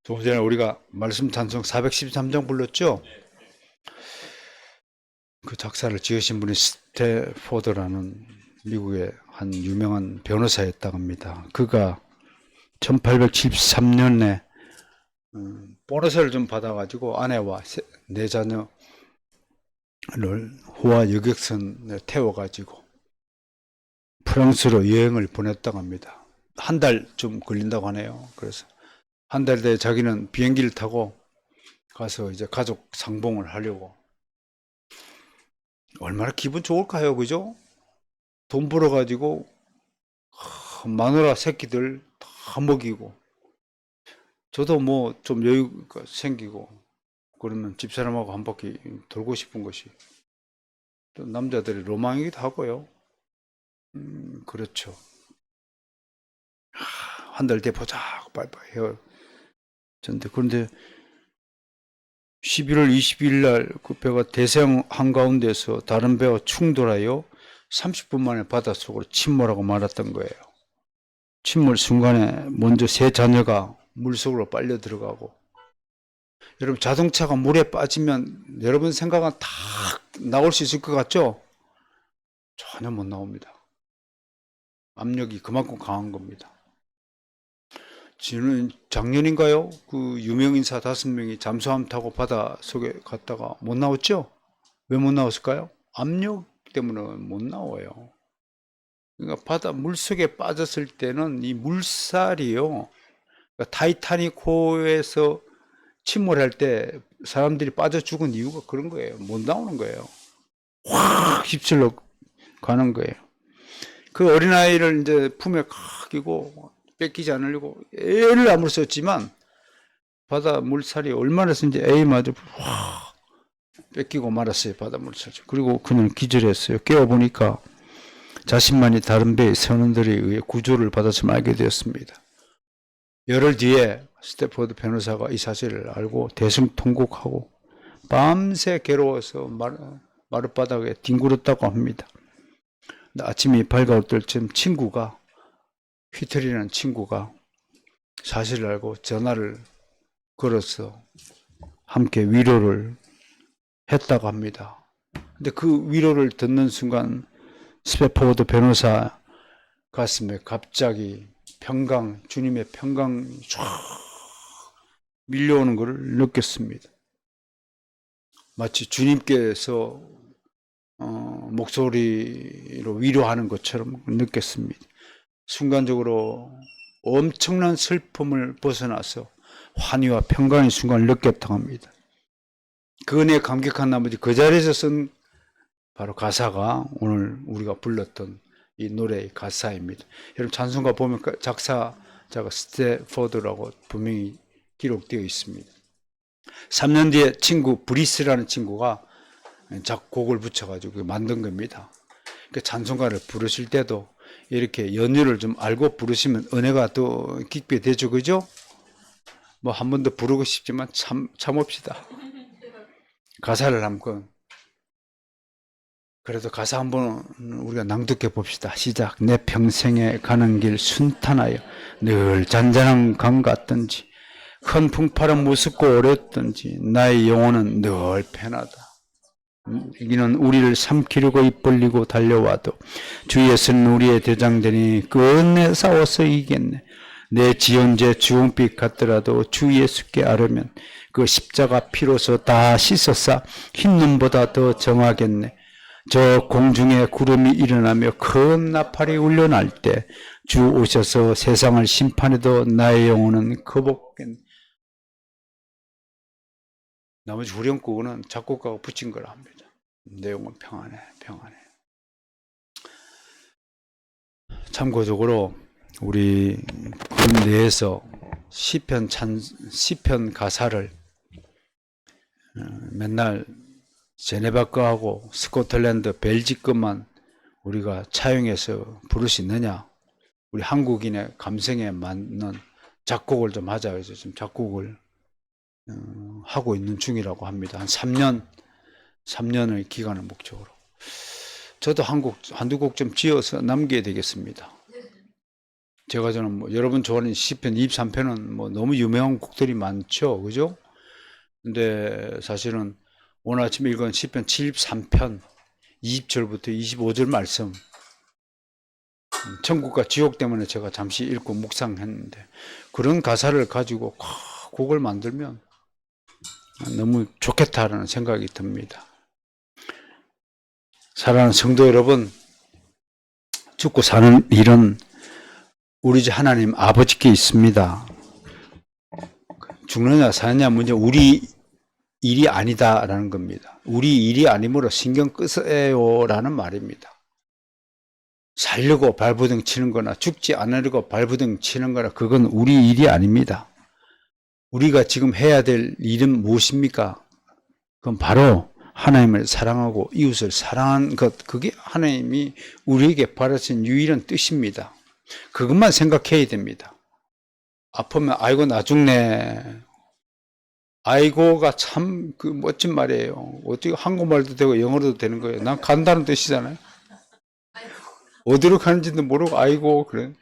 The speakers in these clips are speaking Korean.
조금 전에 우리가 말씀 찬송 413장 불렀죠? 그 작사를 지으신 분이 스태포드라는 미국의 한 유명한 변호사였다고 합니다. 그가 1873년에 보너스를 좀 받아가지고 아내와 네 자녀를 호화 여객선에 태워가지고 프랑스로 여행을 보냈다고 합니다. 한 달 좀 걸린다고 하네요. 그래서 한 달 뒤에 자기는 비행기를 타고 가서 이제 가족 상봉을 하려고. 얼마나 기분 좋을까요? 그죠? 돈 벌어가지고 마누라 새끼들 다 먹이고 저도 뭐 좀 여유가 생기고 그러면 집사람하고 한 바퀴 돌고 싶은 것이 또 남자들의 로망이기도 하고요. 그렇죠. 한 달 뒤에 보자 빨리빨리 해요. 그런데 11월 22일 날 그 배가 대서양 한가운데서 다른 배와 충돌하여 30분 만에 바닷속으로 침몰하고 말았던 거예요. 침몰 순간에 먼저 세 자녀가 물속으로 빨려 들어가고, 여러분 자동차가 물에 빠지면 여러분 생각은 다 나올 수 있을 것 같죠? 전혀 못 나옵니다. 압력이 그만큼 강한 겁니다. 작년인가요? 그 유명 인사 5명이 잠수함 타고 바닷속에 갔다가 못 나왔죠? 왜 못 나왔을까요? 압력 때문에 못 나와요. 그러니까 바다 물속에 빠졌을 때는 이 물살이요. 그러니까 타이타닉호에서 침몰할 때 사람들이 빠져 죽은 이유가 그런 거예요. 못 나오는 거예요. 확 휩쓸려 가는 거예요. 그 어린아이를 이제 품에 끼고 뺏기지 않으려고 애를 아무리 썼지만 바다 물살이 얼마나 센지 애마저 확 뺏기고 말았어요. 바다 물살. 그리고 그는 기절했어요. 깨어보니까 자신만이 다른 배의 선원들에 의해 구조를 받았음을 알게 되었습니다. 열흘 뒤에 스태포드 변호사가 이 사실을 알고 대성통곡하고 밤새 괴로워서 마룻바닥에 뒹굴었다고 합니다. 아침이 밝아올 때쯤 친구가, 휘틀이라는 친구가 사실을 알고 전화를 걸어서 함께 위로를 했다고 합니다. 근데 그 위로를 듣는 순간 스태포드 변호사 가슴에 갑자기 주님의 평강이 쫙 밀려오는 것을 느꼈습니다. 마치 주님께서 목소리로 위로하는 것처럼 느꼈습니다. 순간적으로 엄청난 슬픔을 벗어나서 환희와 평강의 순간을 느꼈다고 합니다. 그 은혜에 감격한 나머지 그 자리에서 쓴 바로 가사가 오늘 우리가 불렀던 이 노래의 가사입니다. 여러분 찬송가 보면 작사자가 스태포드라고 분명히 기록되어 있습니다. 3년 뒤에 친구 브리스라는 친구가 작곡을 붙여가지고 만든 겁니다. 그러니까 찬송가를 부르실 때도 이렇게 연유를 좀 알고 부르시면 은혜가 더 깊게 되죠, 그죠? 뭐 한 번 더 부르고 싶지만 참읍시다. 가사를 한번 그래도 가사 한번 우리가 낭독해 봅시다. 시작. 내 평생에 가는 길 순탄하여 늘 잔잔한 강 같든지 큰 풍파는 무섭고 어렵든지 나의 영혼은 늘 편하다. 이는 우리를 삼키려고 입 벌리고 달려와도 주 예수는 우리의 대장되니 끝내 싸워서 이기겠네. 내 지연제 주홍빛 같더라도 주 예수께 아뢰면 그 십자가 피로서 다 씻어싸 흰 눈보다 더 정하겠네. 저 공중에 구름이 일어나며 큰 나팔이 울려날 때 주 오셔서 세상을 심판해도 나의 영혼은 거복겠네. 나머지 후렴구는 작곡가가 붙인 거라 합니다. 내용은 평안해, 평안해. 참고적으로 우리 군 내에서 시편 가사를 맨날 제네바 거하고 스코틀랜드, 벨직 것만 우리가 차용해서 부를 수 있느냐? 우리 한국인의 감성에 맞는 작곡을 좀 하자 해서 지금 작곡을 하고 있는 중이라고 합니다. 한 3년의 기간을 목적으로. 저도 한두 곡 좀 지어서 남겨야 되겠습니다. 제가 저는 뭐 여러분 좋아하는 시편 23편은 뭐 너무 유명한 곡들이 많죠. 그죠? 근데 사실은 오늘 아침에 읽은 시편 73편 20절부터 25절 말씀, 천국과 지옥 때문에 제가 잠시 읽고 묵상했는데, 그런 가사를 가지고 곡을 만들면 너무 좋겠다라는 생각이 듭니다. 사랑하는 성도 여러분, 죽고 사는 일은 우리 집 하나님 아버지께 있습니다. 죽느냐 사느냐 문제 우리 일이 아니다라는 겁니다. 우리 일이 아니므로 신경 끄세요라는 말입니다. 살려고 발부둥 치는 거나 죽지 않으려고 발부둥 치는 거나 그건 우리 일이 아닙니다. 우리가 지금 해야 될 일은 무엇입니까? 그건 바로 하나님을 사랑하고 이웃을 사랑하는 것, 그게 하나님이 우리에게 바라신 유일한 뜻입니다. 그것만 생각해야 됩니다. 아프면 아이고 나 죽네. 아이고가 참 그 멋진 말이에요. 어떻게 한국말도 되고 영어로도 되는 거예요. 난 간다는 뜻이잖아요. 어디로 가는지도 모르고 아이고 그래.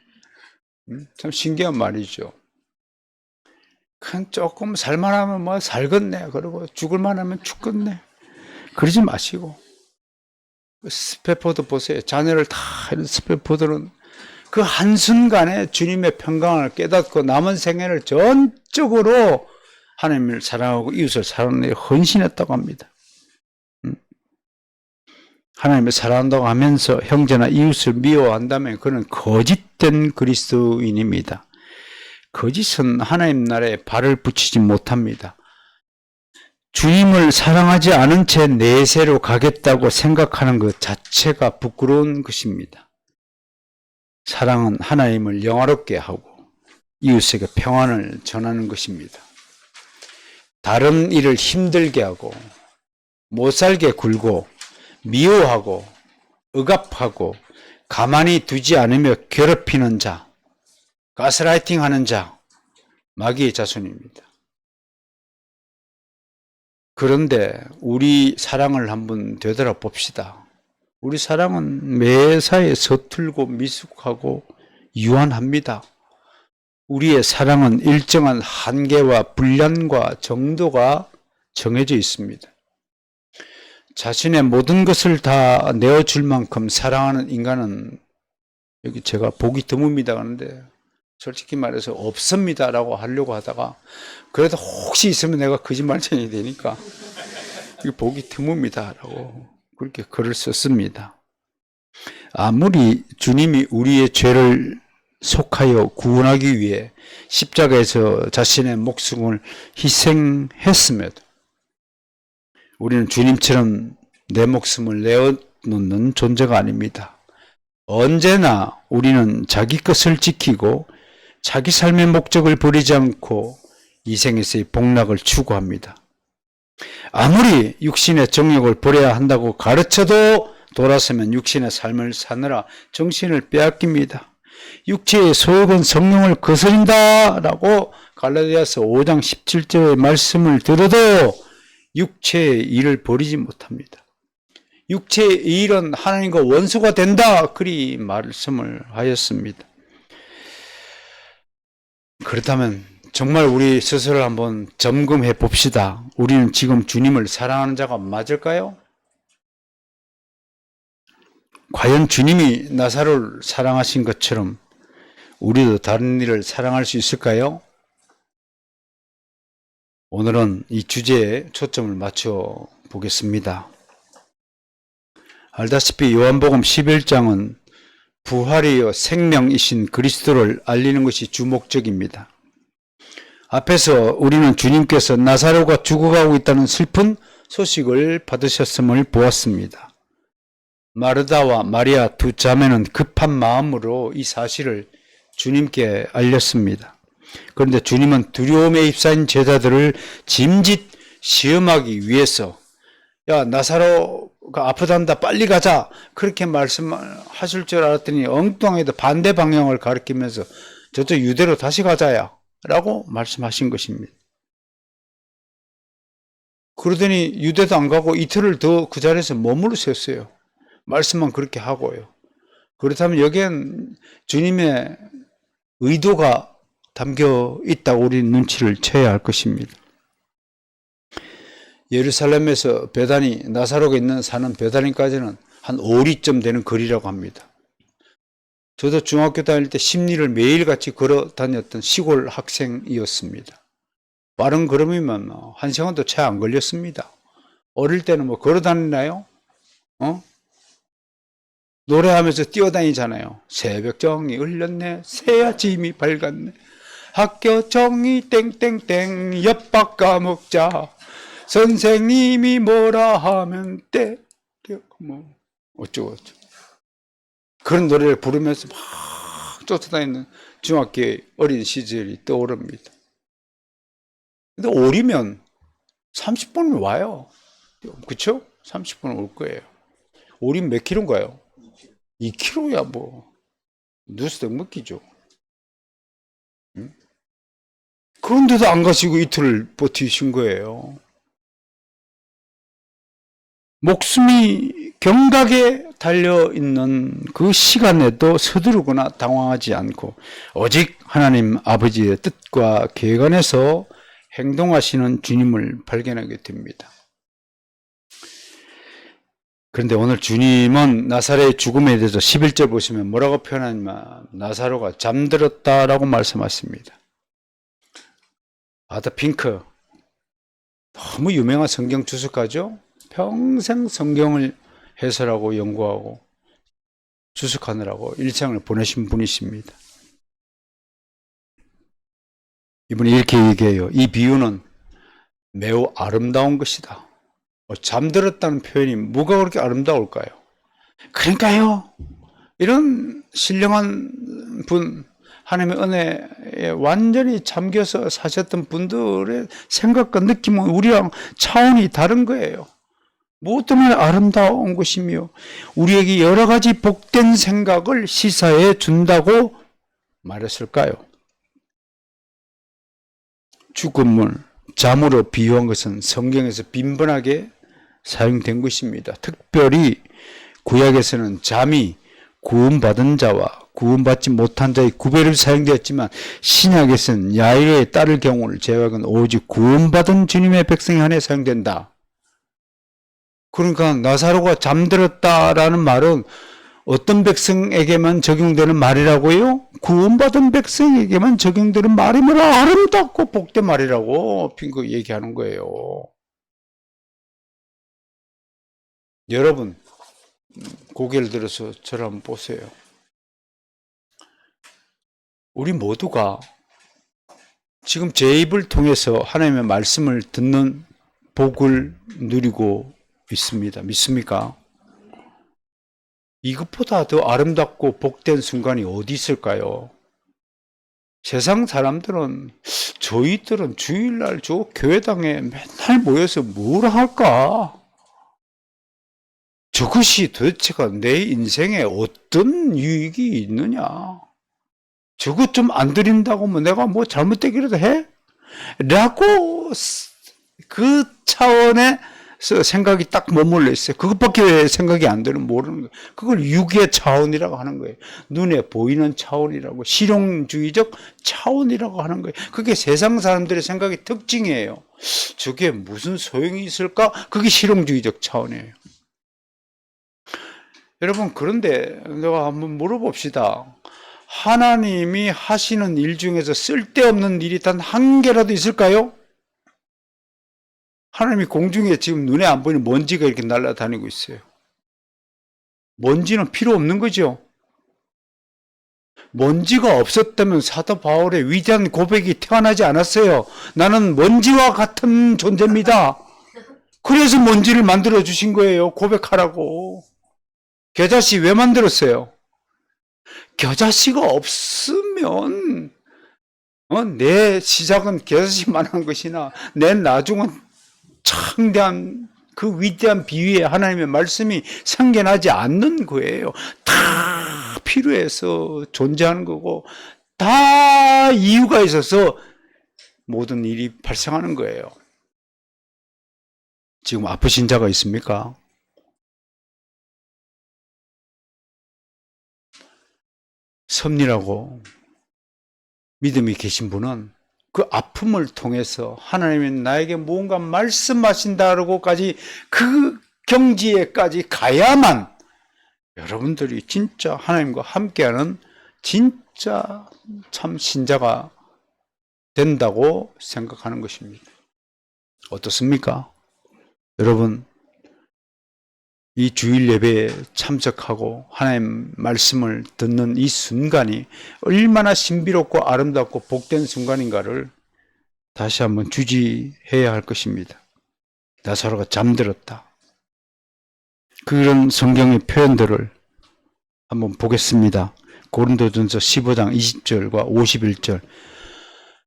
참 신기한 말이죠. 그냥 조금 살만하면 뭐 살겠네. 그리고 죽을만 하면 죽겠네. 그러지 마시고. 스페포드 보세요. 자녀를 다 잃은 스페포드는 그 한순간에 주님의 평강을 깨닫고 남은 생애를 전적으로 하나님을 사랑하고 이웃을 사랑하는 데 헌신했다고 합니다. 하나님을 사랑한다고 하면서 형제나 이웃을 미워한다면 그는 거짓된 그리스도인입니다. 거짓은 하나님 나라에 발을 붙이지 못합니다. 주님을 사랑하지 않은 채 내세로 가겠다고 생각하는 것 자체가 부끄러운 것입니다. 사랑은 하나님을 영화롭게 하고 이웃에게 평안을 전하는 것입니다. 다른 일을 힘들게 하고 못살게 굴고 미워하고 억압하고 가만히 두지 않으며 괴롭히는 자, 가스라이팅 하는 자, 마귀의 자손입니다. 그런데 우리 사랑을 한번 되돌아봅시다. 우리 사랑은 매사에 서툴고 미숙하고 유한합니다. 우리의 사랑은 일정한 한계와 분량과 정도가 정해져 있습니다. 자신의 모든 것을 다 내어줄 만큼 사랑하는 인간은, 여기 제가 보기 드뭅니다 하는데 솔직히 말해서 없습니다라고 하려고 하다가 그래도 혹시 있으면 내가 거짓말쟁이 되니까 보기 드뭅니다라고 그렇게 글을 썼습니다. 아무리 주님이 우리의 죄를 속하여 구원하기 위해 십자가에서 자신의 목숨을 희생했음에도 우리는 주님처럼 내 목숨을 내어놓는 존재가 아닙니다. 언제나 우리는 자기 것을 지키고 자기 삶의 목적을 버리지 않고 이 생에서의 복락을 추구합니다. 아무리 육신의 정욕을 버려야 한다고 가르쳐도 돌아서면 육신의 삶을 사느라 정신을 빼앗깁니다. 육체의 소욕은 성령을 거스린다 라고 갈라디아서 5장 17절의 말씀을 들어도 육체의 일을 버리지 못합니다. 육체의 일은 하나님과 원수가 된다 그리 말씀을 하였습니다. 그렇다면 정말 우리 스스로를 한번 점검해 봅시다. 우리는 지금 주님을 사랑하는 자가 맞을까요? 과연 주님이 나사로를 사랑하신 것처럼 우리도 다른 이를 사랑할 수 있을까요? 오늘은 이 주제에 초점을 맞춰 보겠습니다. 알다시피 요한복음 11장은 부활이요 생명이신 그리스도를 알리는 것이 주목적입니다. 앞에서 우리는 주님께서 나사로가 죽어가고 있다는 슬픈 소식을 받으셨음을 보았습니다. 마르다와 마리아 두 자매는 급한 마음으로 이 사실을 주님께 알렸습니다. 그런데 주님은 두려움에 휩싸인 제자들을 짐짓 시험하기 위해서 야 나사로가 아프단다 빨리 가자 그렇게 말씀하실 줄 알았더니 엉뚱하게도 반대 방향을 가리키면서 저쪽 유대로 다시 가자야 라고 말씀하신 것입니다. 그러더니 유대도 안 가고 이틀을 더 그 자리에서 머무르셨어요. 말씀만 그렇게 하고요. 그렇다면 여기엔 주님의 의도가 담겨 있다고 우리는 눈치를 채야 할 것입니다. 예루살렘에서 베다니, 나사로가 있는 사는 베다니까지는 한 5리쯤 되는 거리라고 합니다. 저도 중학교 다닐 때 십리를 매일같이 걸어 다녔던 시골 학생이었습니다. 빠른 걸음이면 1시간도 채 안 걸렸습니다. 어릴 때는 뭐 걸어 다니나요? 노래하면서 뛰어다니잖아요. 새벽 정이 울렸네, 새 아침이 밝았네, 학교 정이 땡땡땡, 엿밥 까먹자, 선생님이 뭐라 하면 뭐 어쩌고 그런 노래를 부르면서 막 쫓아다니는 중학교의 어린 시절이 떠오릅니다. 근데 오리면 30분은 와요. 그쵸? 30분은 올 거예요. 오리 몇 킬로인가요? 2kg야 뭐 누수도 먹기죠. 응? 그런데도 안 가시고 이틀을 버티신 거예요. 목숨이 경각에 달려있는 그 시간에도 서두르거나 당황하지 않고 오직 하나님 아버지의 뜻과 계획 안에서 행동하시는 주님을 발견하게 됩니다. 그런데 오늘 주님은 나사로의 죽음에 대해서 11절 보시면 뭐라고 표현하냐면 나사로가 잠들었다라고 말씀하십니다. 아더 핑크, 너무 유명한 성경 주석가죠. 평생 성경을 해설하고 연구하고 주석하느라고 일생을 보내신 분이십니다. 이분이 이렇게 얘기해요. 이 비유는 매우 아름다운 것이다. 잠들었다는 표현이 뭐가 그렇게 아름다울까요? 그러니까요, 이런 신령한 분, 하나님의 은혜에 완전히 잠겨서 사셨던 분들의 생각과 느낌은 우리랑 차원이 다른 거예요. 무엇 때문에 아름다운 것이며 우리에게 여러 가지 복된 생각을 시사해 준다고 말했을까요? 죽음을 잠으로 비유한 것은 성경에서 빈번하게 사용된 것입니다. 특별히 구약에서는 잠이 구원받은 자와 구원받지 못한 자의 구별을 사용되었지만 신약에서는 야일에 따를 경우를 제외하고는 오직 구원받은 주님의 백성에 한해 사용된다. 그러니까 나사로가 잠들었다라는 말은 어떤 백성에게만 적용되는 말이라고요? 구원받은 백성에게만 적용되는 말이면 아름답고 복된 말이라고 핑크 얘기하는 거예요. 여러분, 고개를 들어서 저를 한번 보세요. 우리 모두가 지금 제 입을 통해서 하나님의 말씀을 듣는 복을 누리고 있습니다. 믿습니까? 이것보다 더 아름답고 복된 순간이 어디 있을까요? 세상 사람들은, 저희들은 주일날 저 교회당에 맨날 모여서 뭘 할까? 저것이 도대체가 내 인생에 어떤 유익이 있느냐? 저것 좀 안 드린다고 뭐 내가 뭐 잘못되기라도 해? 라고 그 차원의 생각이 딱 머물러 있어요. 그것밖에 생각이 안 드는, 모르는 거예요. 그걸 유기의 차원이라고 하는 거예요. 눈에 보이는 차원이라고, 실용주의적 차원이라고 하는 거예요. 그게 세상 사람들의 생각의 특징이에요. 저게 무슨 소용이 있을까? 그게 실용주의적 차원이에요. 여러분, 그런데 내가 한번 물어봅시다. 하나님이 하시는 일 중에서 쓸데없는 일이 단 한 개라도 있을까요? 하나님이 공중에 지금 눈에 안 보이는 먼지가 이렇게 날아다니고 있어요. 먼지는 필요 없는 거죠. 먼지가 없었다면 사도 바울의 위대한 고백이 태어나지 않았어요. 나는 먼지와 같은 존재입니다. 그래서 먼지를 만들어 주신 거예요. 고백하라고. 겨자씨 왜 만들었어요? 겨자씨가 없으면 내 시작은 겨자씨만한 것이나 내 나중은 창대한 그 위대한 비유에 하나님의 말씀이 생겨나지 않는 거예요. 다 필요해서 존재하는 거고 다 이유가 있어서 모든 일이 발생하는 거예요. 지금 아프신 자가 있습니까? 섭리라고 믿음이 계신 분은 그 아픔을 통해서 하나님이 나에게 무언가 말씀하신다고까지 그 경지에까지 가야만 여러분들이 진짜 하나님과 함께하는 진짜 참 신자가 된다고 생각하는 것입니다. 어떻습니까? 여러분, 이 주일 예배에 참석하고 하나님 말씀을 듣는 이 순간이 얼마나 신비롭고 아름답고 복된 순간인가를 다시 한번 주지해야 할 것입니다. 나사로가 잠들었다. 그런 성경의 표현들을 한번 보겠습니다. 고린도전서 15장 20절과 51절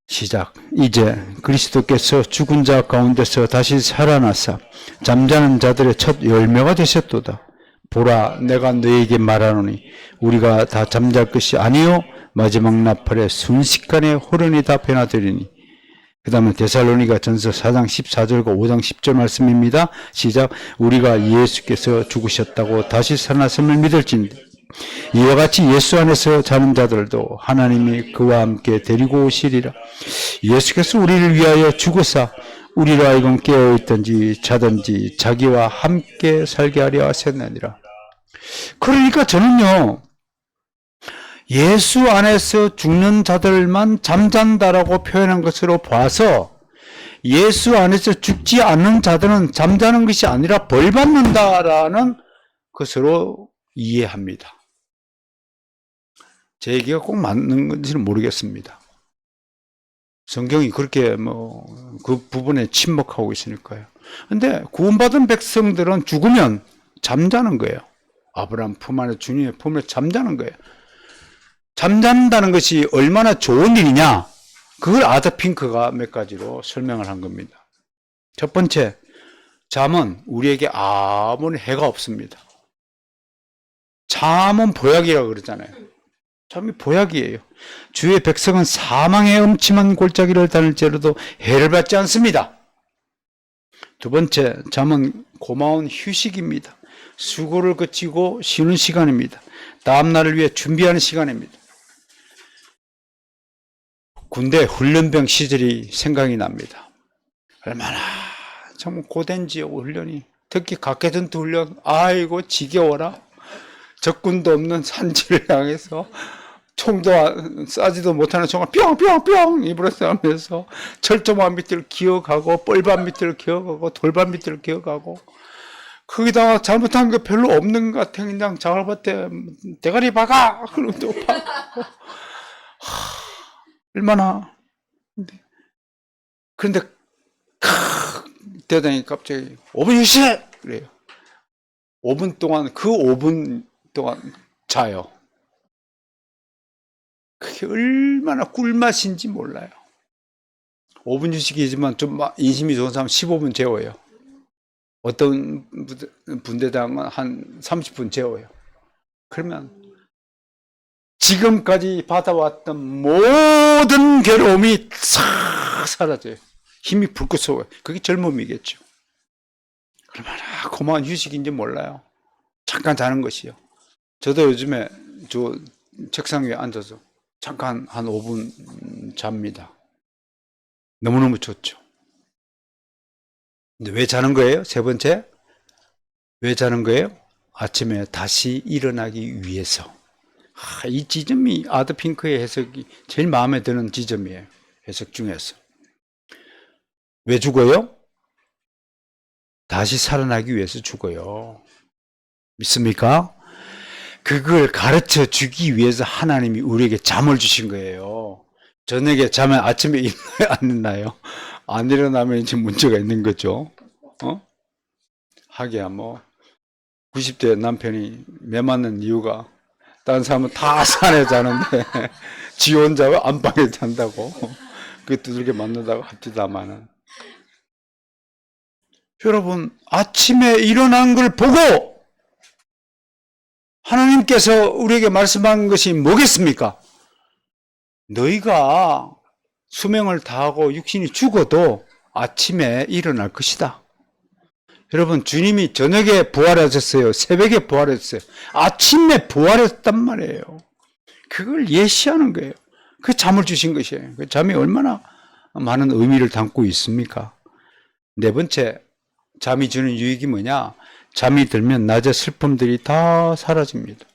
시작. 이제 그리스도께서 죽은 자 가운데서 다시 살아나사 잠자는 자들의 첫 열매가 되셨도다. 보라, 내가 너에게 말하노니 우리가 다 잠잘 것이 아니요 마지막 나팔에 순식간에 호련히 다 변화되리니. 그 다음에 데살로니가 전서 4장 14절과 5장 10절 말씀입니다. 시작. 우리가 예수께서 죽으셨다고 다시 살아났음을 믿을진대 이와 같이 예수 안에서 자는 자들도 하나님이 그와 함께 데리고 오시리라. 예수께서 우리를 위하여 죽으사 우리로 하여금 깨어있든지 자든지 자기와 함께 살게 하려 하셨느니라. 그러니까 저는요, 예수 안에서 죽는 자들만 잠잔다라고 표현한 것으로 봐서 예수 안에서 죽지 않는 자들은 잠자는 것이 아니라 벌 받는다라는 것으로 이해합니다. 제 얘기가 꼭 맞는 건지는 모르겠습니다. 성경이 그렇게 그 부분에 침묵하고 있으니까요. 근데 구원받은 백성들은 죽으면 잠자는 거예요. 아브라함 품 안에 주님의 품에 잠자는 거예요. 잠잔다는 것이 얼마나 좋은 일이냐, 그걸 아더 핑크가 몇 가지로 설명을 한 겁니다. 첫 번째, 잠은 우리에게 아무런 해가 없습니다. 잠은 보약이라고 그러잖아요. 잠이 보약이에요. 주의 백성은 사망의 음침한 골짜기를 다닐지라도 해를 받지 않습니다. 두 번째, 잠은 고마운 휴식입니다. 수고를 거치고 쉬는 시간입니다. 다음 날을 위해 준비하는 시간입니다. 군대 훈련병 시절이 생각이 납니다. 얼마나 정말 고된 지역 훈련이, 특히 각개전투 훈련, 아이고 지겨워라. 적군도 없는 산지를 향해서 총도 쏴지도 못하는 총을 뿅뿅뿅 입으로 쏘면서 철조망 밑을 기어가고 뻘밭 밑을 기어가고 돌밭 밑을 기어가고, 거기다가 잘못한 게 별로 없는 것 같아. 그냥 장을밭에 대가리 박아! 그러면 또 박고. 얼마나. 그런데 대단히 갑자기 5분 휴식! 그래요. 5분 동안, 그 5분 동안 자요. 그게 얼마나 꿀맛인지 몰라요. 5분 휴식이지만 좀 인심이 좋은 사람은 15분 재워요. 어떤 분대장은 한 30분 재워요. 그러면 지금까지 받아왔던 모든 괴로움이 싹 사라져요. 힘이 불끈 솟아요. 그게 젊음이겠죠. 얼마나 고마운 휴식인지 몰라요. 잠깐 자는 것이요. 저도 요즘에 저 책상 위에 앉아서 잠깐 한 5분 잡니다. 너무너무 좋죠. 근데 왜 자는 거예요? 세 번째, 왜 자는 거예요? 아침에 다시 일어나기 위해서. 이 지점이 아더 핑크의 해석이 제일 마음에 드는 지점이에요. 해석 중에서. 왜 죽어요? 다시 살아나기 위해서 죽어요. 믿습니까? 그걸 가르쳐 주기 위해서 하나님이 우리에게 잠을 주신 거예요. 저녁에 자면 아침에 일어나요, 안 일어나요? 안 일어나면 이제 문제가 있는 거죠. 하기야 90대 남편이 매 맞는 이유가, 다른 사람은 다 산에 자는데 지 혼자 안방에 잔다고 그 두들겨 맞는다고 합디다마는, 여러분, 아침에 일어난 걸 보고 하나님께서 우리에게 말씀한 것이 뭐겠습니까? 너희가 수명을 다하고 육신이 죽어도 아침에 일어날 것이다. 여러분, 주님이 저녁에 부활하셨어요. 새벽에 부활했어요. 아침에 부활했단 말이에요. 그걸 예시하는 거예요. 그 잠을 주신 것이에요. 그 잠이 얼마나 많은 의미를 담고 있습니까? 네 번째, 잠이 주는 유익이 뭐냐? 잠이 들면 낮의 슬픔들이 다 사라집니다.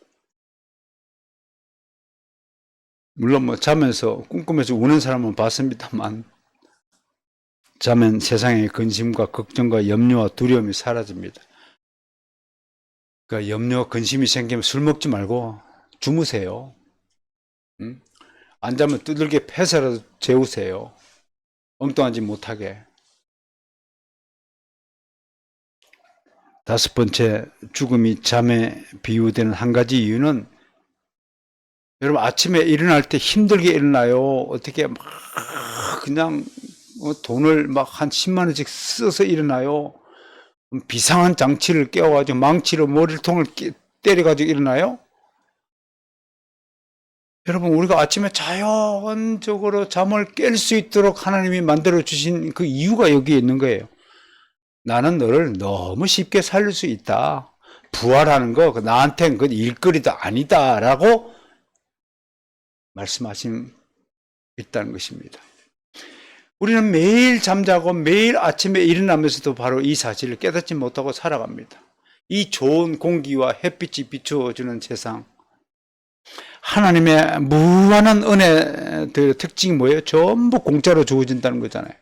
물론 뭐 자면서 꿈꾸면서 우는 사람은 봤습니다만, 자면 세상의 근심과 걱정과 염려와 두려움이 사라집니다. 그러니까 염려와 근심이 생기면 술 먹지 말고 주무세요. 응? 안 자면 두들겨 패서라도 재우세요. 엉뚱한 짓 못하게. 다섯 번째, 죽음이 잠에 비유되는 한 가지 이유는, 여러분 아침에 일어날 때 힘들게 일어나요. 어떻게 막 그냥 돈을 막 한 10만 원씩 써서 일어나요. 비상한 장치를 깨워가지고 망치로 머리통을 때려가지고 일어나요. 여러분, 우리가 아침에 자연적으로 잠을 깰 수 있도록 하나님이 만들어 주신 그 이유가 여기에 있는 거예요. 나는 너를 너무 쉽게 살릴 수 있다. 부활하는 거 나한테는 그 일거리도 아니다 라고 말씀하신 있다는 것입니다. 우리는 매일 잠자고 매일 아침에 일어나면서도 바로 이 사실을 깨닫지 못하고 살아갑니다. 이 좋은 공기와 햇빛이 비추어주는 세상, 하나님의 무한한 은혜들의 특징이 뭐예요? 전부 공짜로 주어진다는 거잖아요.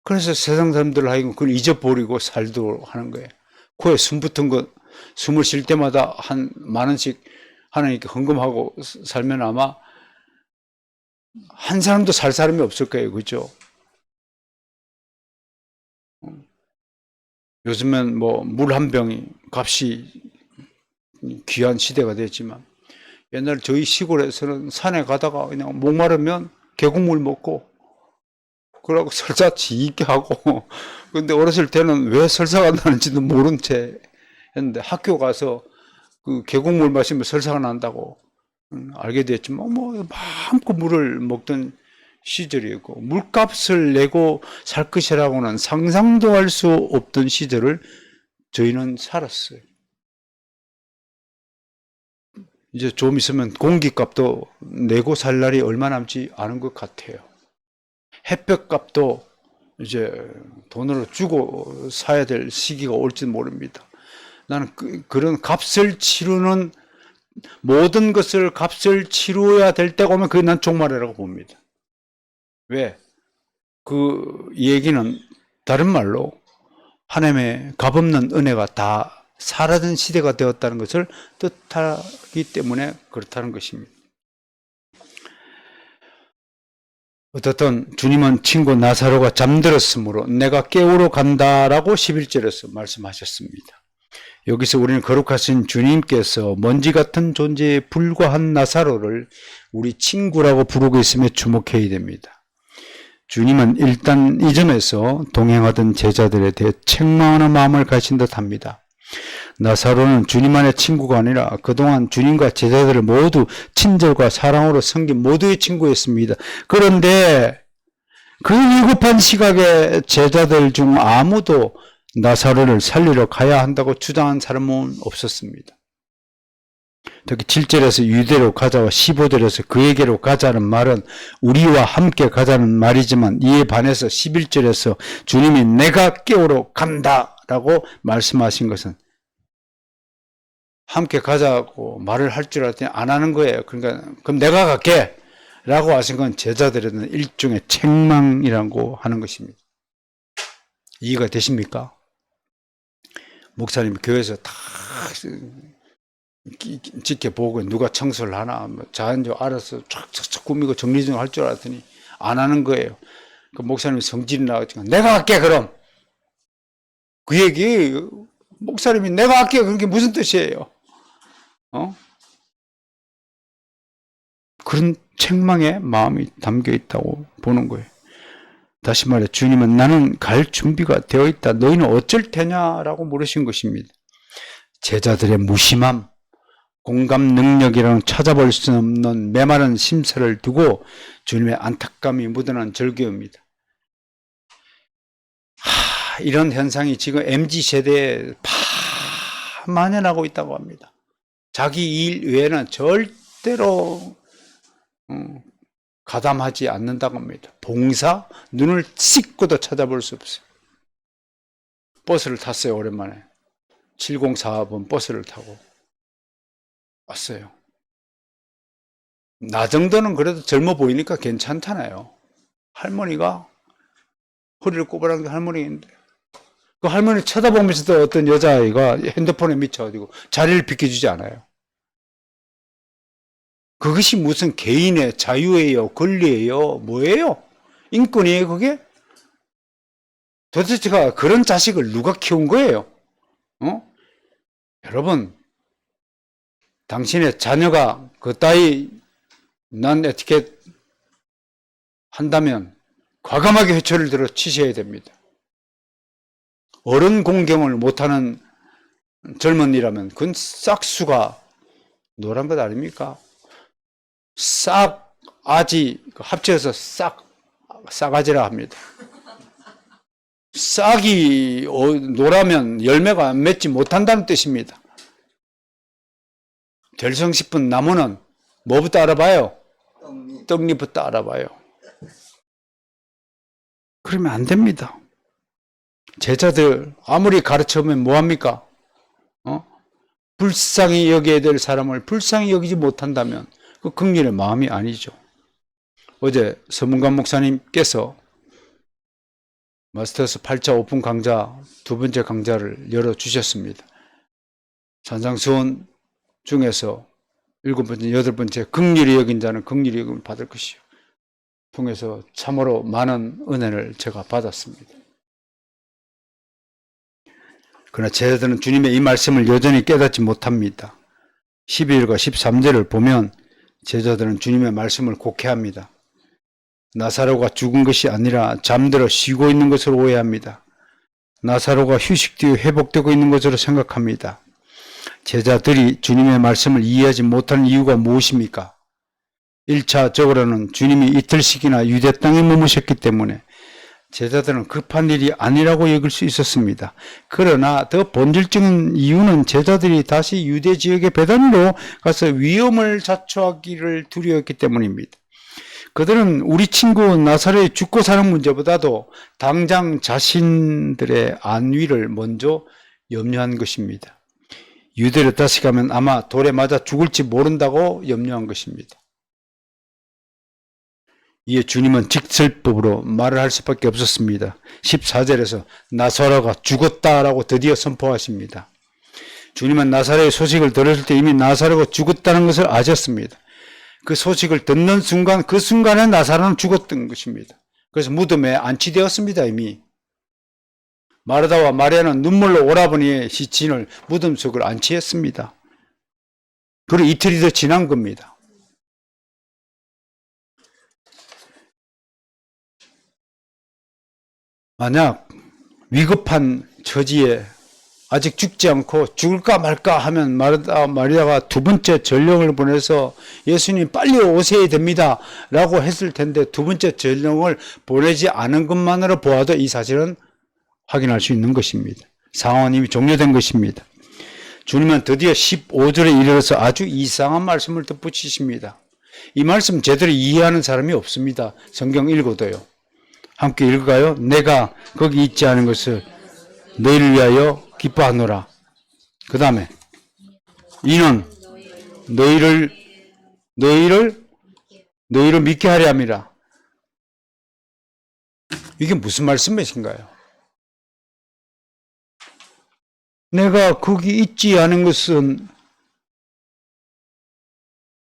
그래서 세상 사람들 하여금 그걸 잊어버리고 살도록 하는 거예요. 코에 숨 붙은 거, 숨을 쉴 때마다 한 10,000원씩 하나님께 헌금하고 살면 아마 한 사람도 살 사람이 없을 거예요. 그죠? 요즘엔 뭐 물 한 병이 값이 귀한 시대가 됐지만, 옛날 저희 시골에서는 산에 가다가 그냥 목마르면 계곡물 먹고 그러고 설사 지게 하고 근데 어렸을 때는 왜 설사가 나는지도 모른 채 했는데, 학교 가서 그 계곡물 마시면 설사가 난다고 알게 됐지만 뭐 마음껏 물을 먹던 시절이었고, 물값을 내고 살 것이라고는 상상도 할 수 없던 시절을 저희는 살았어요. 이제 좀 있으면 공기값도 내고 살 날이 얼마 남지 않은 것 같아요. 햇볕값도 이제 돈으로 주고 사야 될 시기가 올지 모릅니다. 나는 그런 값을 치르는, 모든 것을 값을 치루어야 될 때가 오면 그게 난 종말이라고 봅니다. 왜? 그 얘기는 다른 말로 하나님의 값없는 은혜가 다 사라진 시대가 되었다는 것을 뜻하기 때문에 그렇다는 것입니다. 어떻든 주님은 친구 나사로가 잠들었으므로 내가 깨우러 간다라고 11절에서 말씀하셨습니다. 여기서 우리는 거룩하신 주님께서 먼지 같은 존재에 불과한 나사로를 우리 친구라고 부르고 있음에 주목해야 됩니다. 주님은 일단 이 점에서 동행하던 제자들에 대해 책망하는 마음을 가진 듯합니다. 나사로는 주님 안의 친구가 아니라 그동안 주님과 제자들을 모두 친절과 사랑으로 섬긴 모두의 친구였습니다. 그런데 그 위급한 시각에 제자들 중 아무도 나사로를 살리러 가야 한다고 주장한 사람은 없었습니다. 특히 7절에서 유대로 가자와 15절에서 그에게로 가자는 말은 우리와 함께 가자는 말이지만, 이에 반해서 11절에서 주님이 내가 깨우러 간다라고 말씀하신 것은 함께 가자고 말을 할 줄 알았더니 안 하는 거예요. 그러니까 그럼 내가 갈게 라고 하신 건 제자들에는 일종의 책망이라고 하는 것입니다. 이해가 되십니까? 목사님 교회에서 다 지켜보고 누가 청소를 하나 뭐 자연적 알아서 촥촥촥 꾸미고 정리 좀 할 줄 알았더니 안 하는 거예요. 그 목사님 성질이 나가지고 내가 할게 그럼. 그 얘기 목사님이 내가 할게 그게 무슨 뜻이에요? 그런 책망의 마음이 담겨 있다고 보는 거예요. 다시 말해 주님은 나는 갈 준비가 되어 있다. 너희는 어쩔 테냐라고 물으신 것입니다. 제자들의 무심함, 공감 능력이라는 찾아볼 수 없는 메마른 심사를 두고 주님의 안타까움이 묻어난 절규입니다. 이런 현상이 지금 MZ세대에 만연하고 있다고 합니다. 자기 일 외에는 절대로 가담하지 않는다고 합니다. 봉사, 눈을 씻고도 찾아볼 수 없어요. 버스를 탔어요, 오랜만에. 704번 버스를 타고 왔어요. 나 정도는 그래도 젊어 보이니까 괜찮잖아요. 할머니가 허리를 꼬부라는 게 할머니인데, 그 할머니 쳐다보면서도 어떤 여자아이가 핸드폰에 미쳐가지고 자리를 비켜주지 않아요. 그것이 무슨 개인의 자유예요? 권리예요? 뭐예요? 인권이에요, 그게? 도대체가 그런 자식을 누가 키운 거예요? 여러분, 당신의 자녀가 그따위 난 에티켓 한다면 과감하게 회초리를 들어 치셔야 됩니다. 어른 공경을 못하는 젊은이라면 그건 싹수가 노란 것 아닙니까? 싹 아지 합쳐서 싹아지라 합니다. 싹이 노라면 열매가 맺지 못한다는 뜻입니다. 될성 싶은 나무는 뭐부터 알아봐요? 떡잎부터 알아봐요. 그러면 안 됩니다. 제자들 아무리 가르쳐보면 뭐합니까? 불쌍히 여겨야 될 사람을 불쌍히 여기지 못한다면 그 긍휼의 마음이 아니죠. 어제 서문관 목사님께서 마스터스 8차 오픈 강좌 두 번째 강좌를 열어주셨습니다. 산상수훈 중에서 7번째, 8번째 긍휼히 여긴 자는 긍휼히 여김을 받을 것이요. 통해서 참으로 많은 은혜를 제가 받았습니다. 그러나 제자들은 주님의 이 말씀을 여전히 깨닫지 못합니다. 12절과 13절을 보면 제자들은 주님의 말씀을 곡해합니다. 나사로가 죽은 것이 아니라 잠들어 쉬고 있는 것으로 오해합니다. 나사로가 휴식 뒤에 회복되고 있는 것으로 생각합니다. 제자들이 주님의 말씀을 이해하지 못하는 이유가 무엇입니까? 1차적으로는 주님이 이틀씩이나 유대 땅에 머무셨기 때문에 제자들은 급한 일이 아니라고 여길 수 있었습니다. 그러나 더 본질적인 이유는 제자들이 다시 유대 지역의 베단으로 가서 위험을 자초하기를 두려웠기 때문입니다. 그들은 우리 친구 나사로의 죽고 사는 문제보다도 당장 자신들의 안위를 먼저 염려한 것입니다. 유대로 다시 가면 아마 돌에 맞아 죽을지 모른다고 염려한 것입니다. 이에 주님은 직설법으로 말을 할 수밖에 없었습니다. 14절에서 나사로가 죽었다라고 드디어 선포하십니다. 주님은 나사로의 소식을 들었을 때 이미 나사로가 죽었다는 것을 아셨습니다. 그 소식을 듣는 순간, 그 순간에 나사로는 죽었던 것입니다. 그래서 무덤에 안치되었습니다, 이미. 마르다와 마리아는 눈물로 오라버니의 시신을 무덤 속을 안치했습니다. 그리고 이틀이 더 지난 겁니다. 만약 위급한 처지에 아직 죽지 않고 죽을까 말까 하면 마리아가 두 번째 전령을 보내서 예수님 빨리 오셔야 됩니다 라고 했을 텐데 두 번째 전령을 보내지 않은 것만으로 보아도 이 사실은 확인할 수 있는 것입니다. 상황은 이미 종료된 것입니다. 주님은 드디어 15절에 이르러서 아주 이상한 말씀을 덧붙이십니다. 이 말씀 제대로 이해하는 사람이 없습니다. 성경 읽어도요. 함께 읽을까요? 내가 거기 있지 않은 것을 너희를 위하여 기뻐하노라. 그 다음에 이는 너희를 믿게 하려 함이라. 이게 무슨 말씀이신가요? 내가 거기 있지 않은 것은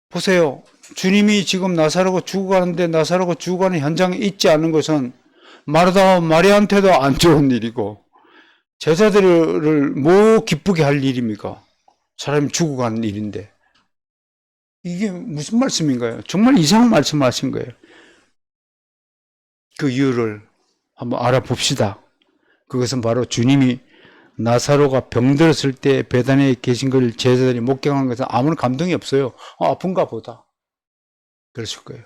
보세요. 주님이 지금 나사로가 죽어가는데 나사로가 죽어가는 현장에 있지 않은 것은 마르다와 마리아한테도 안 좋은 일이고 제자들을 뭐 기쁘게 할 일입니까? 사람이 죽어가는 일인데. 이게 무슨 말씀인가요? 정말 이상한 말씀을 하신 거예요. 그 이유를 한번 알아봅시다. 그것은 바로 주님이 나사로가 병들었을 때 베다니에 계신 걸 제자들이 목격한 것은 아무런 감동이 없어요. 아픈가 보다. 그랬을 거예요.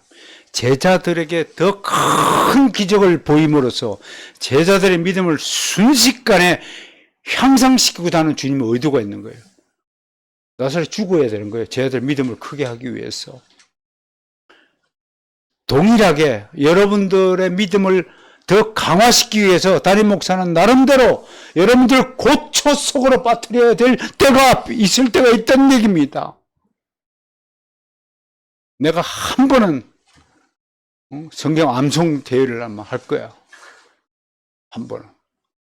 제자들에게 더 큰 기적을 보임으로써 제자들의 믿음을 순식간에 향상시키고 다는 주님의 의도가 있는 거예요. 나사로 죽어야 되는 거예요. 제자들 믿음을 크게 하기 위해서. 동일하게 여러분들의 믿음을 더 강화시키기 위해서 담임 목사는 나름대로 여러분들 고초 속으로 빠뜨려야 될 때가 있을 때가 있다는 얘기입니다. 내가 한 번은 성경 암송 대회를 아마 할 거야. 한 번은.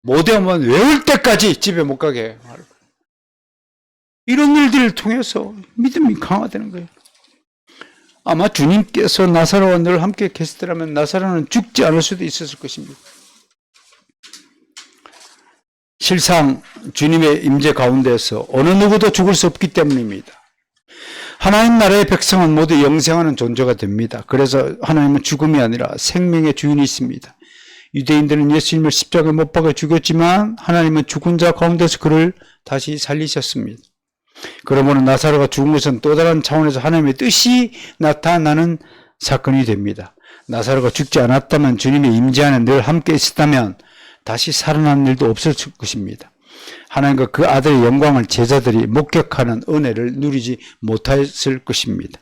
못 외우면 외울 때까지 집에 못 가게 할 거야. 이런 일들을 통해서 믿음이 강화되는 거예요. 아마 주님께서 나사로와 늘 함께 계시더라면 나사로는 죽지 않을 수도 있었을 것입니다. 실상 주님의 임재 가운데서 어느 누구도 죽을 수 없기 때문입니다. 하나님 나라의 백성은 모두 영생하는 존재가 됩니다. 그래서 하나님은 죽음이 아니라 생명의 주인이십니다. 유대인들은 예수님을 십자가에 못 박아 죽였지만 하나님은 죽은 자 가운데서 그를 다시 살리셨습니다. 그러므로 나사로가 죽은 것은 또 다른 차원에서 하나님의 뜻이 나타나는 사건이 됩니다. 나사로가 죽지 않았다면 주님의 임재 안에 늘 함께 있었다면 다시 살아난 일도 없었을 것입니다. 하나님과 그 아들의 영광을 제자들이 목격하는 은혜를 누리지 못했을 것입니다.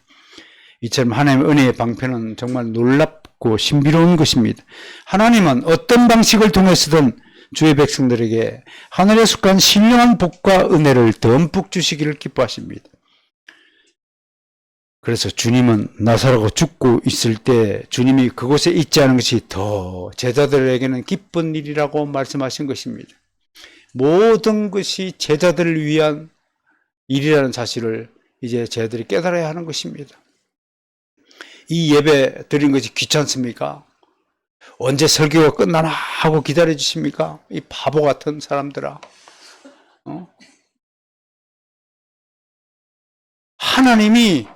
이처럼 하나님의 은혜의 방편은 정말 놀랍고 신비로운 것입니다. 하나님은 어떤 방식을 통해서든 주의 백성들에게 하늘에 속한 신령한 복과 은혜를 듬뿍 주시기를 기뻐하십니다. 그래서 주님은 나사로가 죽고 있을 때 주님이 그곳에 있지 않은 것이 더 제자들에게는 기쁜 일이라고 말씀하신 것입니다. 모든 것이 제자들을 위한 일이라는 사실을 이제 제자들이 깨달아야 하는 것입니다. 이 예배 드린 것이 귀찮습니까? 언제 설교가 끝나나 하고 기다려 주십니까? 이 바보 같은 사람들아. 하나님이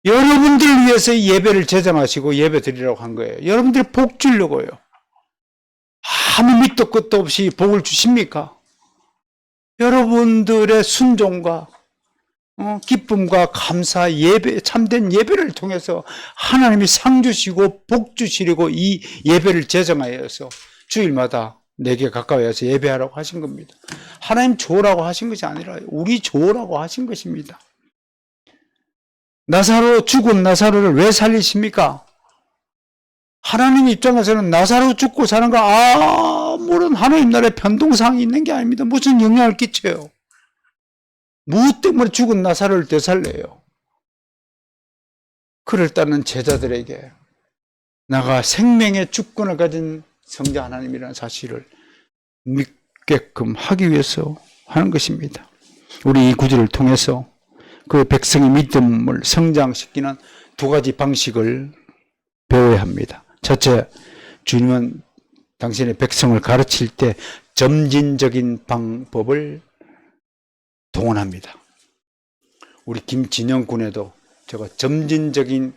여러분들을 위해서 예배를 제정하시고 예배 드리라고 한 거예요. 여러분들이 복 주려고요. 아무 밑도 끝도 없이 복을 주십니까? 여러분들의 순종과 기쁨과 감사, 예배, 참된 예배를 통해서 하나님이 상 주시고 복 주시려고 이 예배를 제정하여서 주일마다 내게 가까워서 예배하라고 하신 겁니다. 하나님 좋으라고 하신 것이 아니라 우리 좋으라고 하신 것입니다. 나사로 죽은 나사로를 왜 살리십니까? 하나님 입장에서는 나사로 죽고 사는 거 아무런 하나님 나라의 변동사항이 있는 게 아닙니다. 무슨 영향을 끼쳐요? 무엇 때문에 죽은 나사로를 되살려요? 그를 따르는 제자들에게 나가 생명의 주권을 가진 성자 하나님이라는 사실을 믿게끔 하기 위해서 하는 것입니다. 우리 이 구절을 통해서 그 백성의 믿음을 성장시키는 두 가지 방식을 배워야 합니다. 첫째, 주님은 당신의 백성을 가르칠 때 점진적인 방법을 동원합니다. 우리 김진영 군에도 제가 점진적인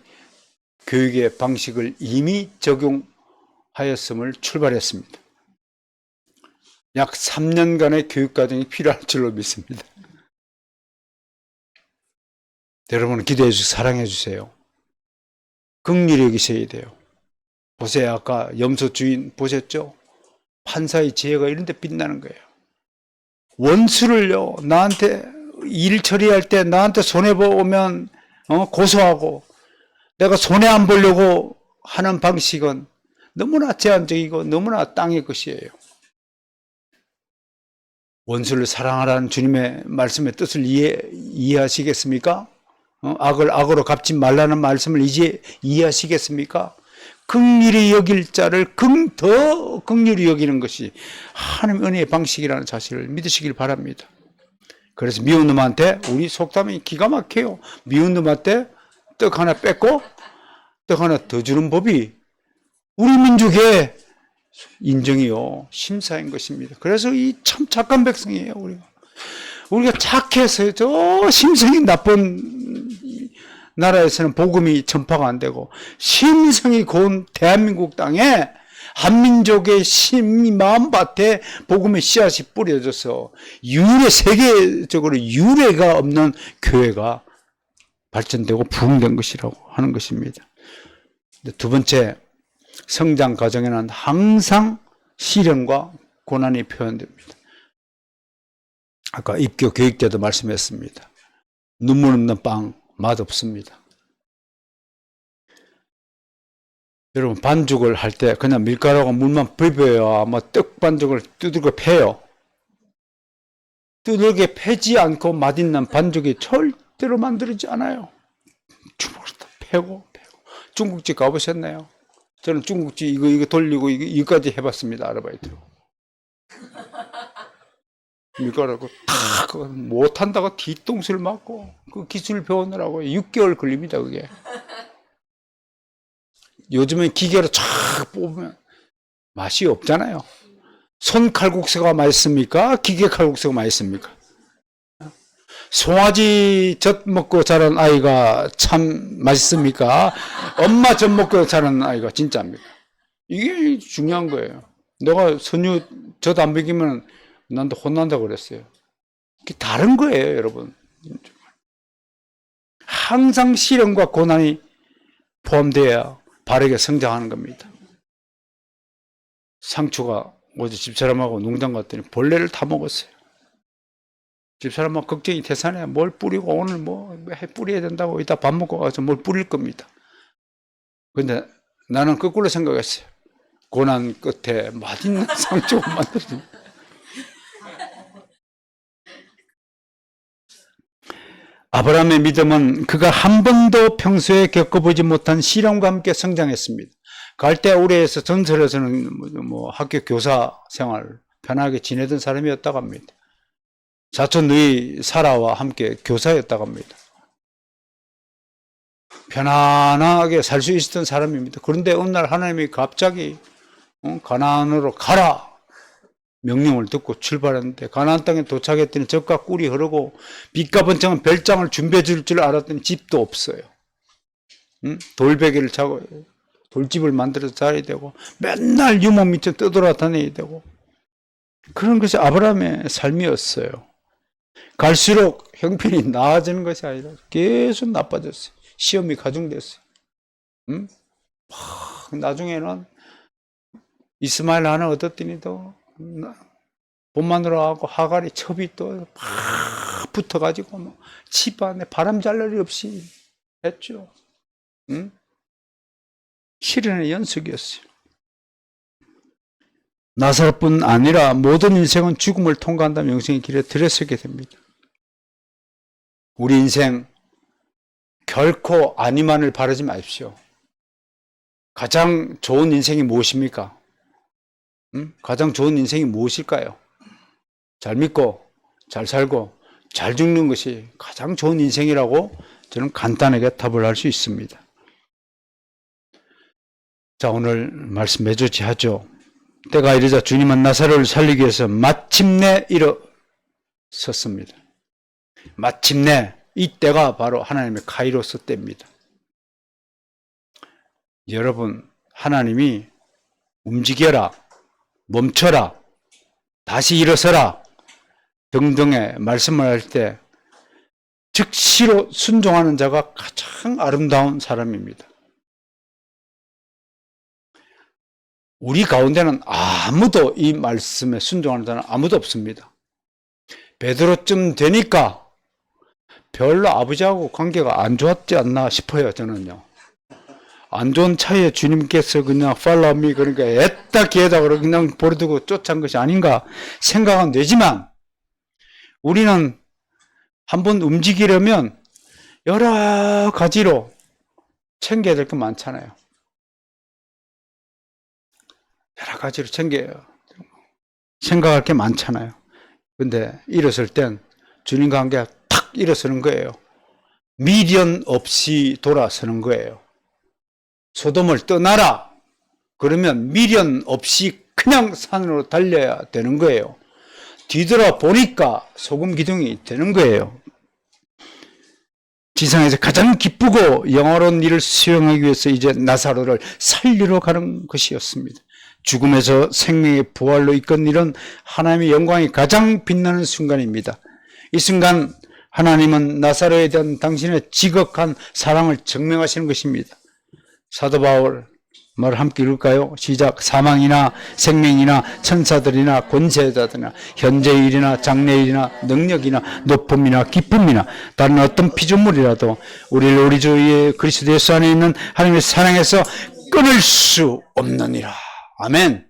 교육의 방식을 이미 적용하였음을 출발했습니다. 약 3년간의 교육 과정이 필요할 줄로 믿습니다. 여러분 기도해 주시고 사랑해 주세요. 긍휼히 여기셔야 돼요. 보세요. 아까 염소 주인 보셨죠? 판사의 지혜가 이런 데 빛나는 거예요. 원수를요, 나한테 일 처리할 때 나한테 손해보면 고소하고 내가 손해 안 보려고 하는 방식은 너무나 제한적이고 너무나 땅의 것이에요. 원수를 사랑하라는 주님의 말씀의 뜻을 이해하시겠습니까? 악을 악으로 갚지 말라는 말씀을 이제 이해하시겠습니까? 긍휼히 여길 자를 더 긍휼히 여기는 것이 하나님 은혜의 방식이라는 사실을 믿으시길 바랍니다. 그래서 미운 놈한테 우리 속담이 기가 막혀요. 미운 놈한테 떡 하나 뺏고 떡 하나 더 주는 법이 우리 민족의 인정이요 심사인 것입니다. 그래서 이 참 착한 백성이에요. 우리가 착해서 저 심성이 나쁜 나라에서는 복음이 전파가 안 되고 심성이 고운 대한민국 땅에 한민족의 마음밭에 복음의 씨앗이 뿌려져서 세계적으로 유례가 없는 교회가 발전되고 부흥된 것이라고 하는 것입니다. 두 번째, 성장 과정에는 항상 시련과 고난이 표현됩니다. 아까 입교 교육 때도 말씀했습니다. 눈물 없는 빵 맛없습니다. 여러분, 반죽을 할 때 그냥 밀가루하고 물만 비벼야 아마 떡 반죽을 두들겨 패요. 두들겨 패지 않고 맛있는 반죽이 절대로 만들어지지 않아요. 주먹으로 다 패고. 중국집 가보셨나요? 저는 중국집 이거 돌리고 이거까지 해봤습니다. 아르바이트로. 밀가루고 탁 못한다고 뒤통수를 맞고 그 기술 배우느라고 6개월 걸립니다. 그게. 요즘엔 기계로 쫙 뽑으면 맛이 없잖아요. 손 칼국수가 맛있습니까? 기계 칼국수가 맛있습니까? 송아지 젖 먹고 자란 아이가 참 맛있습니까? 엄마 젖 먹고 자란 아이가 진짜입니까? 이게 중요한 거예요. 내가 선유 젖 안 먹이면 난도 혼난다고 그랬어요. 이게 다른 거예요, 여러분. 항상 시련과 고난이 포함되어야 바르게 성장하는 겁니다. 상추가 어제 집사람하고 농장 갔더니 벌레를 다 먹었어요. 집사람하고 걱정이 태산해. 뭘 뿌리고 오늘 뭐 뿌려야 된다고 이따 밥 먹고 가서 뭘 뿌릴 겁니다. 근데 나는 거꾸로 생각했어요. 고난 끝에 맛있는 상추가 만들어진. 아브라함의 믿음은 그가 한 번도 평소에 겪어보지 못한 시련과 함께 성장했습니다. 갈대우르에서 전설에서는 뭐 학교 교사 생활 편하게 지내던 사람이었다고 합니다. 사촌 누이 사라와 함께 교사였다고 합니다. 편안하게 살 수 있었던 사람입니다. 그런데 어느 날 하나님이 갑자기 가나안으로 가라 명령을 듣고 출발했는데 가나안 땅에 도착했더니 젖과 꿀이 흐르고 빛과 번쩍은 별장을 준비해 줄 줄 알았더니 집도 없어요. 돌베개를 차고 돌집을 만들어서 자야 되고 맨날 유모 밑에 떠돌아다녀야 되고 그런 것이 아브라함의 삶이었어요. 갈수록 형편이 나아지는 것이 아니라 계속 나빠졌어요. 시험이 가중됐어요. 나중에는 이스마엘 하나 얻었더니 또 본마누라하고 하갈이 첩이 또 막 붙어가지고 뭐 집안에 바람 잘 날이 없이 했죠. 시련의 연속이었어요. 나사로뿐 아니라 모든 인생은 죽음을 통과한다면 영생의 길에 들어서게 됩니다. 우리 인생 결코 안위만을 바라지 마십시오. 가장 좋은 인생이 무엇입니까? 가장 좋은 인생이 무엇일까요? 잘 믿고 잘 살고 잘 죽는 것이 가장 좋은 인생이라고 저는 간단하게 답을 할 수 있습니다. 자, 오늘 말씀 매조치 하죠. 때가 이르자 주님은 나사로를 살리기 위해서 마침내 일어섰습니다. 마침내 이 때가 바로 하나님의 카이로스 때입니다. 여러분, 하나님이 움직여라, 멈춰라, 다시 일어서라 등등의 말씀을 할 때 즉시로 순종하는 자가 가장 아름다운 사람입니다. 우리 가운데는 아무도 이 말씀에 순종하는 자는 아무도 없습니다. 베드로쯤 되니까 별로 아버지하고 관계가 안 좋았지 않나 싶어요. 저는요. 안 좋은 차에 주님께서 그냥 follow me 그러니까 애따 기에다 그냥 버려두고 쫓아간 것이 아닌가 생각은 되지만 우리는 한번 움직이려면 여러 가지로 챙겨야 될 게 많잖아요. 여러 가지로 챙겨요. 생각할 게 많잖아요. 근데 일어설 땐 주님과 함께 탁 일어서는 거예요. 미련 없이 돌아서는 거예요. 소돔을 떠나라. 그러면 미련 없이 그냥 산으로 달려야 되는 거예요. 뒤돌아보니까 소금 기둥이 되는 거예요. 지상에서 가장 기쁘고 영화로운 일을 수행하기 위해서 이제 나사로를 살리러 가는 것이었습니다. 죽음에서 생명의 부활로 이끈 일은 하나님의 영광이 가장 빛나는 순간입니다. 이 순간 하나님은 나사로에 대한 당신의 지극한 사랑을 증명하시는 것입니다. 사도 바울 말을 함께 읽을까요? 시작. 사망이나 생명이나 천사들이나 권세자들이나 현재의 일이나 장래의 일이나 능력이나 높음이나 기쁨이나 다른 어떤 피조물이라도 우리를 우리 주 그리스도 예수 안에 있는 하나님의 사랑에서 끊을 수 없느니라. 아멘.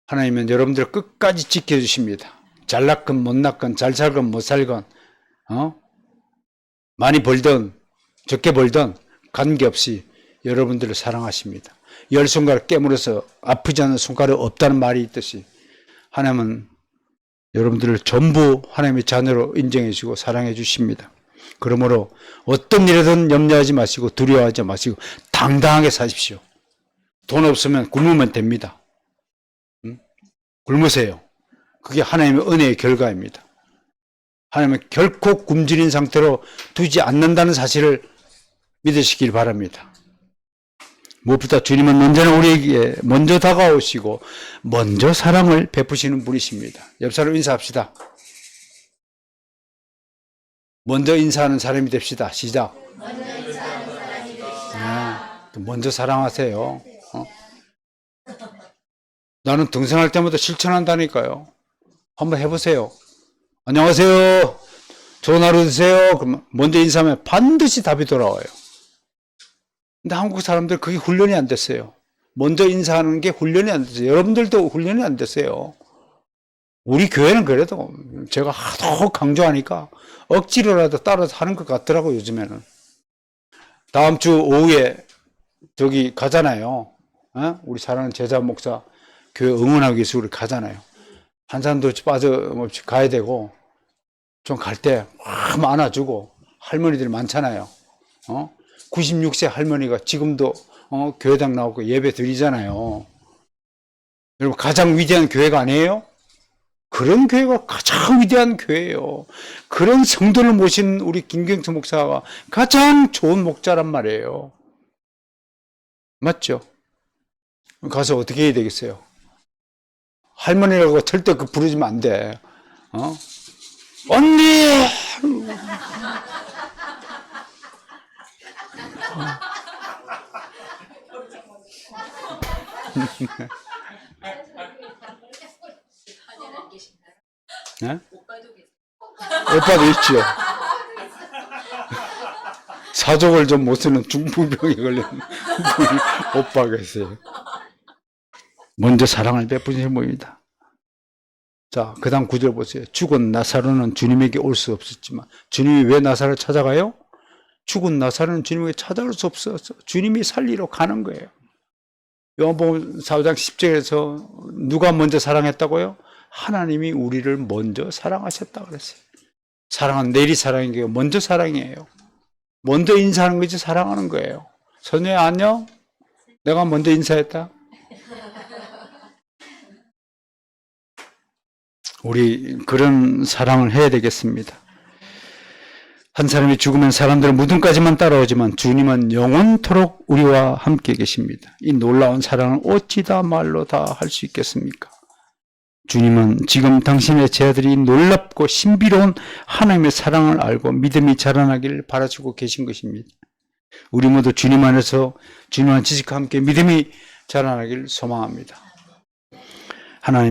하나님은 여러분들을 끝까지 지켜주십니다. 잘났건 못났건 잘 살건 못 살건 많이 벌든 적게 벌든 관계없이 여러분들을 사랑하십니다. 열 손가락 깨물어서 아프지 않은 손가락 없다는 말이 있듯이 하나님은 여러분들을 전부 하나님의 자녀로 인정해 주시고 사랑해 주십니다. 그러므로 어떤 일이든 염려하지 마시고 두려워하지 마시고 당당하게 사십시오. 돈 없으면 굶으면 됩니다. 굶으세요. 그게 하나님의 은혜의 결과입니다. 하나님은 결코 굶주린 상태로 두지 않는다는 사실을 믿으시길 바랍니다. 무엇보다 주님은 언제나 우리에게 먼저 다가오시고 먼저 사랑을 베푸시는 분이십니다. 옆 사람 인사합시다. 먼저 인사하는 사람이 됩시다. 시작. 먼저 사랑하세요. 나는 등산할 때마다 실천한다니까요. 한번 해보세요. 안녕하세요. 좋은 하루 되세요. 그러면 먼저 인사하면 반드시 답이 돌아와요. 근데 한국 사람들 그게 훈련이 안 됐어요. 먼저 인사하는 게 훈련이 안 됐어요. 여러분들도 훈련이 안 됐어요. 우리 교회는 그래도 제가 하도 강조하니까 억지로라도 따라서 하는 것 같더라고요, 요즘에는. 다음 주 오후에 저기 가잖아요. 우리 사랑하는 제자 목사 교회 응원하기 위해서 우리 가잖아요. 한 사람도 빠져없이 가야 되고, 좀 갈 때 막 안아주고, 할머니들 많잖아요. 96세 할머니가 지금도 교회당 나오고 예배 드리잖아요. 여러분, 가장 위대한 교회가 아니에요? 그런 교회가 가장 위대한 교회예요. 그런 성도를 모신 우리 김경수 목사가 가장 좋은 목자란 말이에요. 맞죠? 가서 어떻게 해야 되겠어요? 할머니라고 절대 그 부르지면 안 돼. 언니! 네? 오빠도 있죠. 사족을 좀 못 쓰는 중풍병에 걸린 오빠가 있어요. 먼저 사랑을 베푸시는 분입니다. 자, 그 다음 9절 보세요. 죽은 나사로는 주님에게 올 수 없었지만 주님이 왜 나사로를 찾아가요? 죽은 나사로는 주님에게 찾아올 수 없었어. 주님이 살리러 가는 거예요. 요한복음 4장 10절에서 누가 먼저 사랑했다고요? 하나님이 우리를 먼저 사랑하셨다 그랬어요. 사랑은 내리 사랑인 게 먼저 사랑이에요. 먼저 인사하는 것이 사랑하는 거예요. 선녀야 안녕? 내가 먼저 인사했다. 우리 그런 사랑을 해야 되겠습니다. 한 사람이 죽으면 사람들은 무덤까지만 따라오지만 주님은 영원토록 우리와 함께 계십니다. 이 놀라운 사랑을 어찌 다 말로 다 할 수 있겠습니까? 주님은 지금 당신의 제자들이 놀랍고 신비로운 하나님의 사랑을 알고 믿음이 자라나기를 바라시고 계신 것입니다. 우리 모두 주님 안에서 주님의 지식과 함께 믿음이 자라나기를 소망합니다.